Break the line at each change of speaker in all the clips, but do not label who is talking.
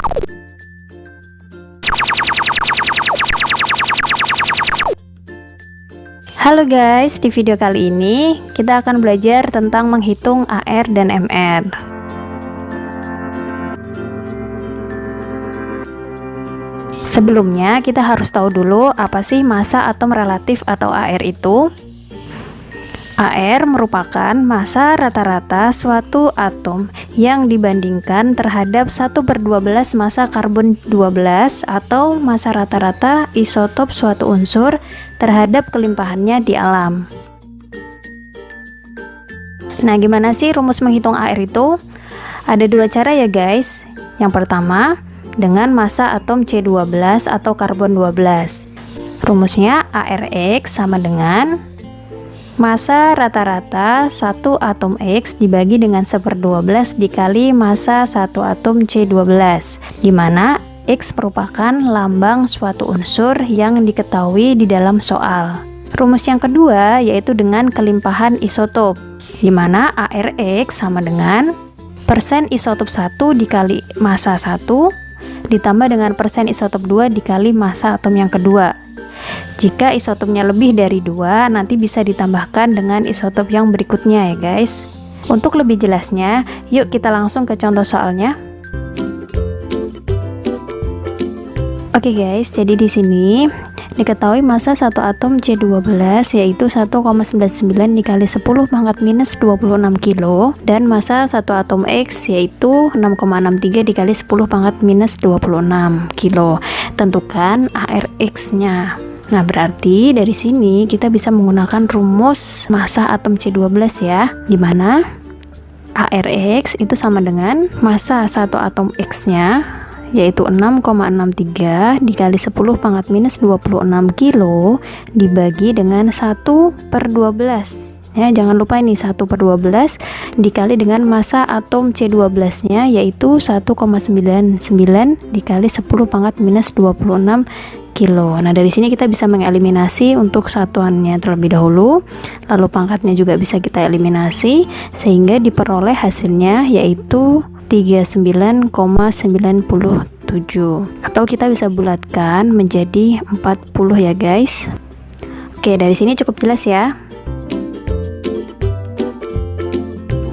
Halo guys, di video kali ini kita akan belajar tentang menghitung AR dan MR. Sebelumnya kita harus tahu dulu apa sih massa atom relatif atau AR itu. AR merupakan massa rata-rata suatu atom yang dibandingkan terhadap 1/12 massa karbon 12 atau massa rata-rata isotop suatu unsur terhadap kelimpahannya di alam. Nah, gimana sih rumus menghitung AR itu? Ada dua cara ya guys. Yang pertama, dengan massa atom C12 atau karbon 12. Rumusnya ARX sama dengan massa rata-rata satu atom X dibagi dengan 1/12 dikali massa satu atom C12, di mana X merupakan lambang suatu unsur yang diketahui di dalam soal. Rumus yang kedua yaitu dengan kelimpahan isotop, di mana ARX sama dengan persen isotop 1 dikali massa 1 ditambah dengan persen isotop 2 dikali massa atom yang kedua. Jika isotopnya lebih dari 2, nanti bisa ditambahkan dengan isotop yang berikutnya ya guys. Untuk lebih jelasnya, yuk kita langsung ke contoh soalnya. Oke guys, jadi di sini diketahui massa satu atom C12 yaitu 1,99 dikali 10 pangkat minus 26 kilo, dan massa satu atom X yaitu 6,63 dikali 10 pangkat minus 26 kilo. Tentukan ARX-nya. Nah, berarti dari sini kita bisa menggunakan rumus massa atom C12 ya, di mana ARX itu sama dengan massa satu atom X-nya yaitu 6,63 dikali 10 pangkat minus 26 kilo dibagi dengan 1/12. Ya, jangan lupa ini 1/12 dikali dengan massa atom C12 nya yaitu 1,99 dikali 10 pangkat minus 26 kilo. Nah, dari sini kita bisa mengeliminasi untuk satuannya terlebih dahulu, lalu pangkatnya juga bisa kita eliminasi sehingga diperoleh hasilnya yaitu 39,97, atau kita bisa bulatkan menjadi 40 ya guys. Oke, dari sini cukup jelas ya.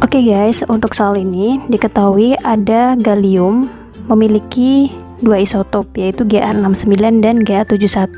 Oke guys, untuk soal ini diketahui ada gallium memiliki dua isotop yaitu Ga69 dan Ga71.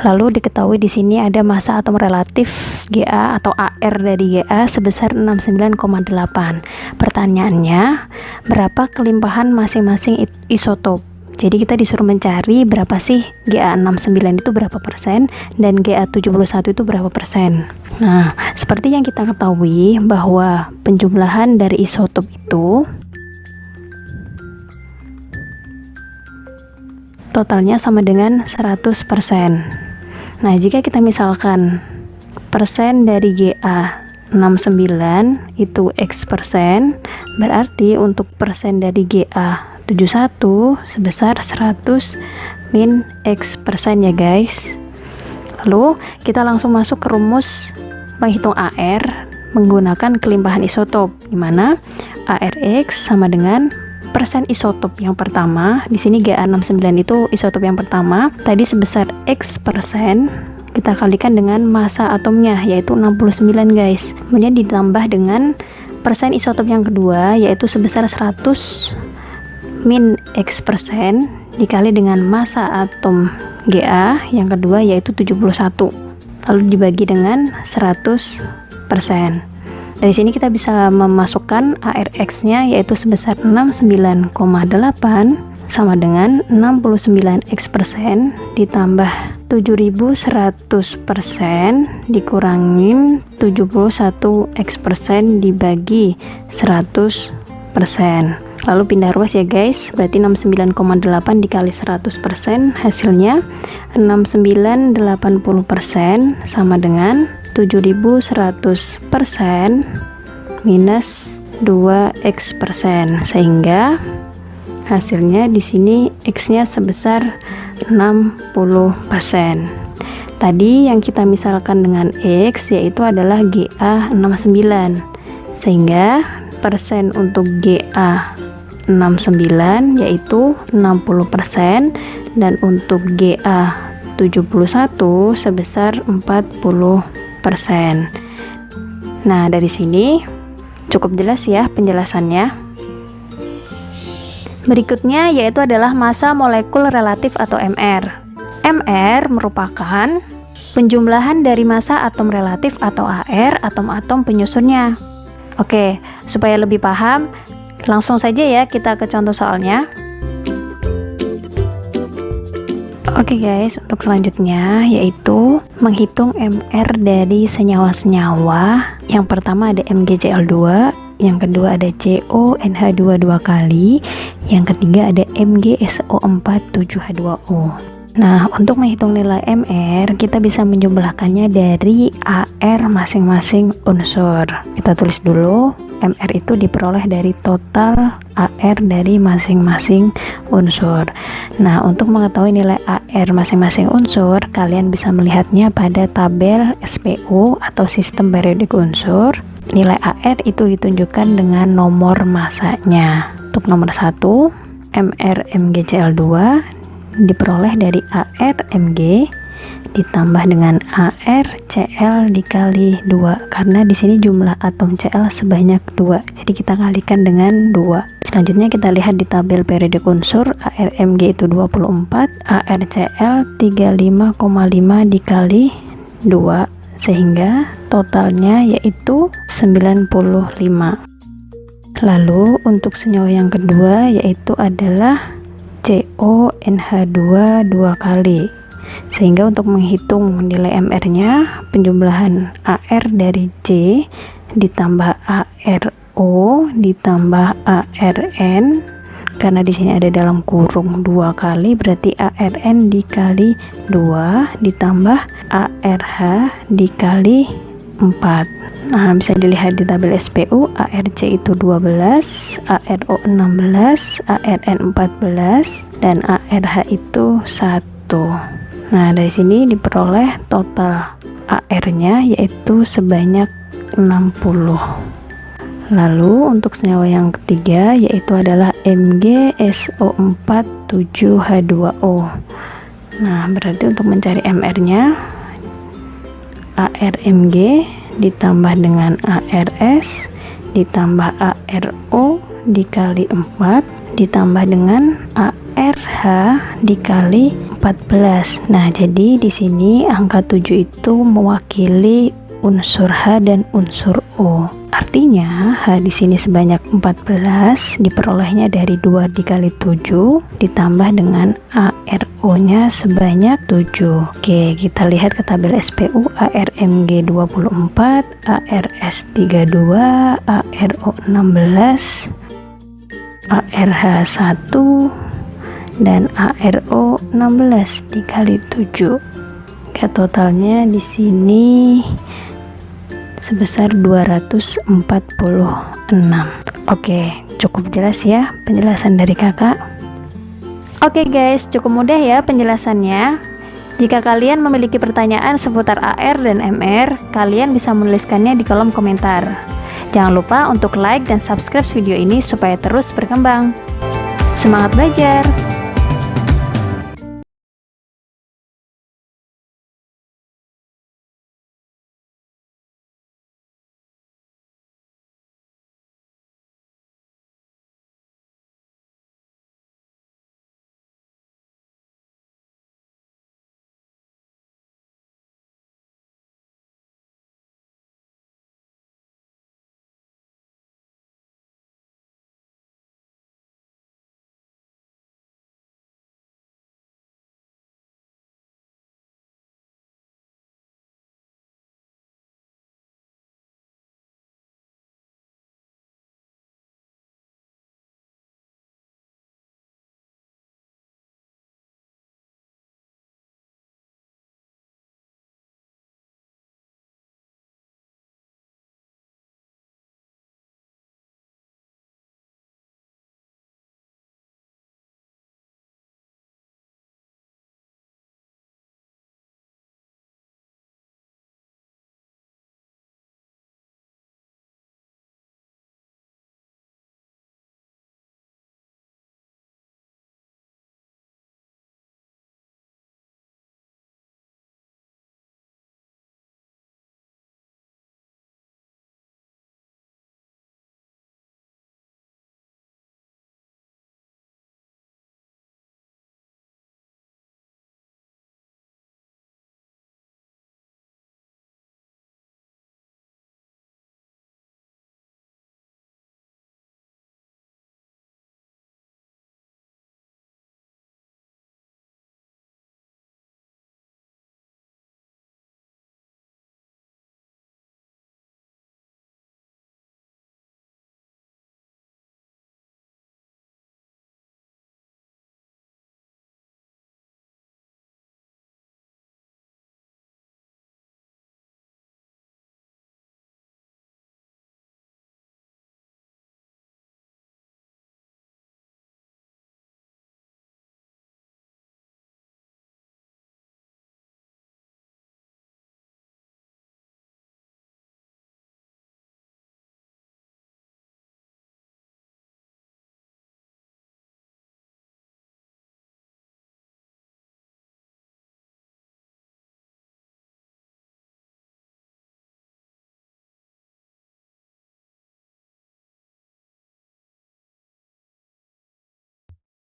Lalu diketahui di sini ada massa atom relatif Ga atau AR dari Ga sebesar 69,8. Pertanyaannya, berapa kelimpahan masing-masing isotop? Jadi kita disuruh mencari berapa sih Ga69 itu berapa persen dan Ga71 itu berapa persen. Nah, seperti yang kita ketahui bahwa penjumlahan dari isotop itu totalnya sama dengan 100%. Nah, jika kita misalkan persen dari Ga69 itu X persen, berarti untuk persen dari Ga71 sebesar 100 min X persen ya guys. Lalu kita langsung masuk ke rumus menghitung AR menggunakan kelimpahan isotop, di mana ARX sama dengan persen isotop yang pertama. Di sini Ga69 itu isotop yang pertama, tadi sebesar X persen, kita kalikan dengan massa atomnya yaitu 69 guys. Kemudian ditambah dengan persen isotop yang kedua yaitu sebesar 100 min X persen dikali dengan massa atom Ga yang kedua yaitu 71, lalu dibagi dengan 100%. Dari sini kita bisa memasukkan ARX-nya yaitu sebesar 69,8 sama dengan 69X persen ditambah 7100% dikurangin 71X persen dibagi 100%. Lalu pindah ruas ya guys, berarti 69,8 dikali 100% hasilnya 6980% sama dengan 7100% minus 2x persen, sehingga hasilnya di sini x-nya sebesar 60%. Tadi yang kita misalkan dengan x yaitu adalah Ga69, sehingga persen untuk Ga 69 yaitu 60%, dan untuk GA71 sebesar 40%. Nah, dari sini cukup jelas ya penjelasannya. Berikutnya yaitu adalah massa molekul relatif atau MR. MR merupakan penjumlahan dari massa atom relatif atau AR atom-atom penyusunnya. Oke, supaya lebih paham, langsung saja ya kita ke contoh soalnya. Oke guys, untuk selanjutnya yaitu menghitung MR dari senyawa-senyawa. Yang pertama ada MgCl2, yang kedua ada CONH2 2 kali, yang ketiga ada MgSO4 7H2O. Nah, untuk menghitung nilai MR, kita bisa menjumlahkannya dari AR masing-masing unsur. Kita tulis dulu, MR itu diperoleh dari total AR dari masing-masing unsur. Nah, untuk mengetahui nilai AR masing-masing unsur, kalian bisa melihatnya pada tabel SPU atau sistem periodik unsur. Nilai AR itu ditunjukkan dengan nomor masanya. Untuk nomor 1, MR MgCl2 diperoleh dari AR Mg ditambah dengan AR Cl dikali 2, karena di sini jumlah atom Cl sebanyak 2, jadi kita kalikan dengan 2. Selanjutnya kita lihat di tabel periodik unsur, AR Mg itu 24, AR Cl 35,5 dikali 2, sehingga totalnya yaitu 95. Lalu untuk senyawa yang kedua yaitu adalah CONH2 2 kali, sehingga untuk menghitung nilai MR-nya, penjumlahan AR dari C ditambah ARO ditambah ARN, karena di sini ada dalam kurung 2 kali, berarti ARN dikali 2 ditambah ARH dikali 4. Nah, bisa dilihat di tabel SPU, ARC itu 12, ARO 16, ARN 14, dan ARH itu 1. Nah, dari sini diperoleh total AR-nya yaitu sebanyak 60. Lalu untuk senyawa yang ketiga yaitu adalah MgSO4 7H2O. Nah, berarti untuk mencari MR-nya, ARMg ditambah dengan ARS ditambah ARO dikali 4 ditambah dengan ARH dikali 14. Nah, jadi di sini angka 7 itu mewakili unsur H dan unsur O. Artinya H di sini sebanyak 14, diperolehnya dari 2 dikali 7 ditambah dengan ARO-nya sebanyak 7. Oke, kita lihat ke tabel SPU, ARMg 24, ARS 32, ARO 16, ARH 1 dan ARO 16 dikali 7. Oke, totalnya di sini sebesar 246. Oke, cukup jelas ya penjelasan dari kakak. Oke guys, cukup mudah ya penjelasannya. Jika kalian memiliki pertanyaan seputar AR dan MR, kalian bisa menuliskannya di kolom komentar. Jangan lupa untuk like dan subscribe video ini supaya terus berkembang. Semangat belajar!